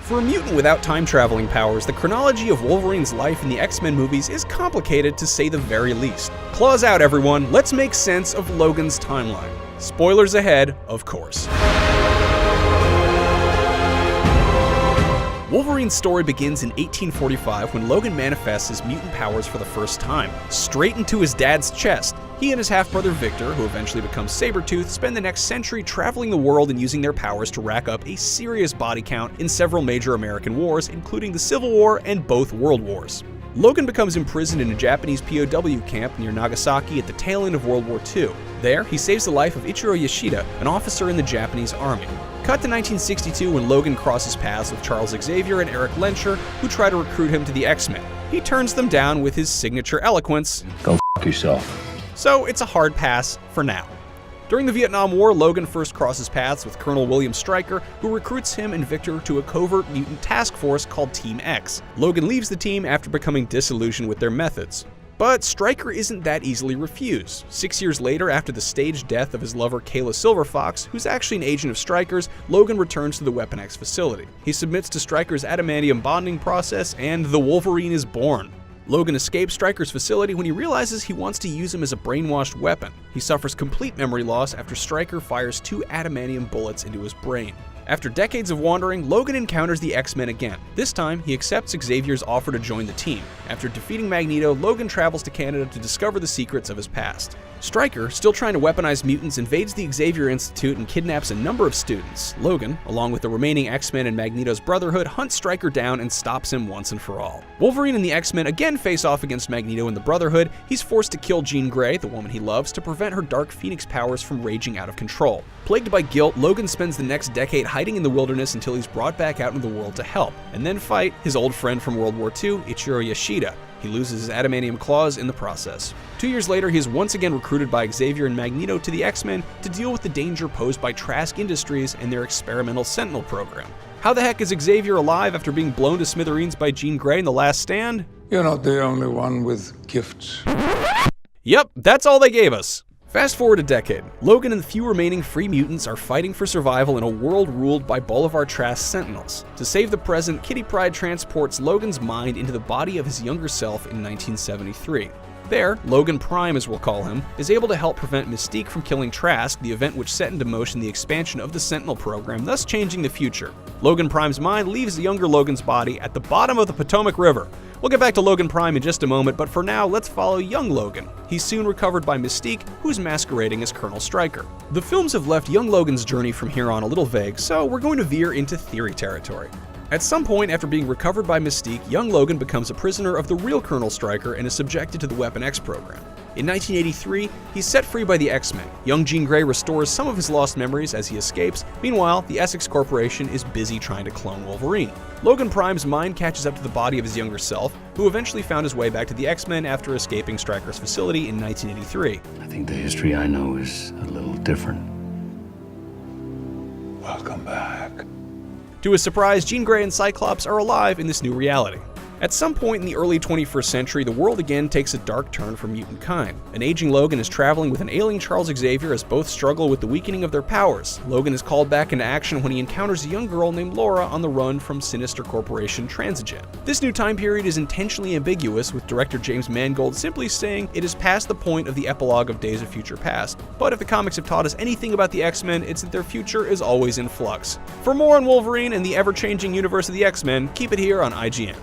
For a mutant without time-traveling powers, the chronology of Wolverine's life in the X-Men movies is complicated to say the very least. Claws out, everyone, let's make sense of Logan's timeline. Spoilers ahead, of course. Wolverine's story begins in 1845 when Logan manifests his mutant powers for the first time, straight into his dad's chest. He and his half-brother Victor, who eventually becomes Sabretooth, spend the next century traveling the world and using their powers to rack up a serious body count in several major American wars, including the Civil War and both World Wars. Logan becomes imprisoned in a Japanese POW camp near Nagasaki at the tail end of World War II. There, he saves the life of Ichiro Yoshida, an officer in the Japanese army. Cut to 1962 when Logan crosses paths with Charles Xavier and Eric Lehnsherr, who try to recruit him to the X-Men. He turns them down with his signature eloquence. Go f*** yourself. So it's a hard pass for now. During the Vietnam War, Logan first crosses paths with Colonel William Stryker, who recruits him and Victor to a covert mutant task force called Team X. Logan leaves the team after becoming disillusioned with their methods. But Stryker isn't that easily refused. 6 years later, after the staged death of his lover Kayla Silverfox, who's actually an agent of Stryker's, Logan returns to the Weapon X facility. He submits to Stryker's adamantium bonding process, and the Wolverine is born. Logan escapes Stryker's facility when he realizes he wants to use him as a brainwashed weapon. He suffers complete memory loss after Stryker fires 2 adamantium bullets into his brain. After decades of wandering, Logan encounters the X-Men again. This time, he accepts Xavier's offer to join the team. After defeating Magneto, Logan travels to Canada to discover the secrets of his past. Stryker, still trying to weaponize mutants, invades the Xavier Institute and kidnaps a number of students. Logan, along with the remaining X-Men and Magneto's Brotherhood, hunts Stryker down and stops him once and for all. Wolverine and the X-Men again face off against Magneto and the Brotherhood. He's forced to kill Jean Grey, the woman he loves, to prevent her Dark Phoenix powers from raging out of control. Plagued by guilt, Logan spends the next decade hiding in the wilderness until he's brought back out into the world to help, and then fight his old friend from World War II, Ichiro Yoshida. He loses his adamantium claws in the process. 2 years later, he is once again recruited by Xavier and Magneto to the X-Men to deal with the danger posed by Trask Industries and their experimental Sentinel program. How the heck is Xavier alive after being blown to smithereens by Jean Grey in The Last Stand? You're not the only one with gifts. Yep, that's all they gave us. Fast forward a decade. Logan and the few remaining free mutants are fighting for survival in a world ruled by Bolivar Trask Sentinels. To save the present, Kitty Pryde transports Logan's mind into the body of his younger self in 1973. There, Logan Prime, as we'll call him, is able to help prevent Mystique from killing Trask, the event which set into motion the expansion of the Sentinel program, thus changing the future. Logan Prime's mind leaves the younger Logan's body at the bottom of the Potomac River. We'll get back to Logan Prime in just a moment, but for now, let's follow young Logan. He's soon recovered by Mystique, who's masquerading as Colonel Stryker. The films have left young Logan's journey from here on a little vague, so we're going to veer into theory territory. At some point after being recovered by Mystique, young Logan becomes a prisoner of the real Colonel Stryker and is subjected to the Weapon X program. In 1983, he's set free by the X-Men. Young Jean Grey restores some of his lost memories as he escapes. Meanwhile, the Essex Corporation is busy trying to clone Wolverine. Logan Prime's mind catches up to the body of his younger self, who eventually found his way back to the X-Men after escaping Stryker's facility in 1983. I think the history I know is a little different. Welcome back. To his surprise, Jean Grey and Cyclops are alive in this new reality. At some point in the early 21st century, the world again takes a dark turn for mutant kind. An aging Logan is traveling with an ailing Charles Xavier as both struggle with the weakening of their powers. Logan is called back into action when he encounters a young girl named Laura on the run from Sinister Corporation Transigen. This new time period is intentionally ambiguous, with director James Mangold simply saying it is past the point of the epilogue of Days of Future Past. But if the comics have taught us anything about the X-Men, it's that their future is always in flux. For more on Wolverine and the ever-changing universe of the X-Men, keep it here on IGN.